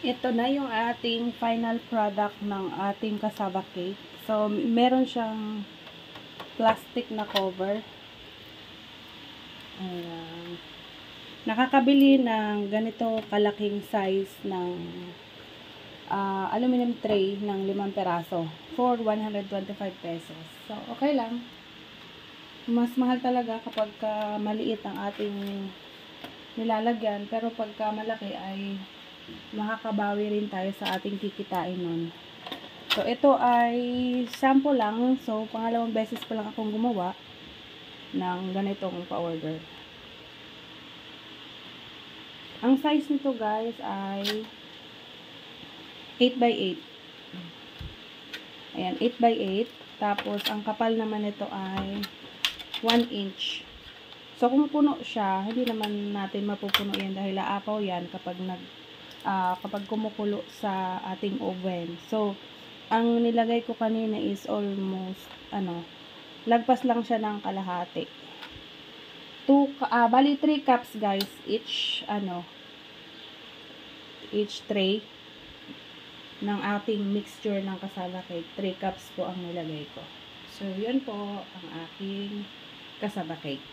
Ito na yung ating final product ng ating cassava cake. So, meron siyang plastic na cover. Ayan. Nakakabili ng ganito kalaking size ng aluminum tray ng 5 peraso for 125 pesos. So, okay lang. Mas mahal talaga kapag maliit ang ating nilalagyan. Pero pagka malaki ay makakabawi rin tayo sa ating kikitain nun. So, ito ay sample lang. So, pangalawang beses pa lang akong gumawa ng ganitong pa-order. Ang size nito guys ay 8x8. Ayan, 8x8. Tapos, ang kapal naman nito ay 1 inch. So, kung puno siya, hindi naman natin mapupuno yan dahil aapaw yan kapag kapag kumukulo sa ating oven. So, ang nilagay ko kanina is almost, lagpas lang siya ng kalahati. Bali 3 cups guys, each tray ng ating mixture ng cassava cake. 3 cups po ang nilagay ko. So, yun po ang aking cassava cake.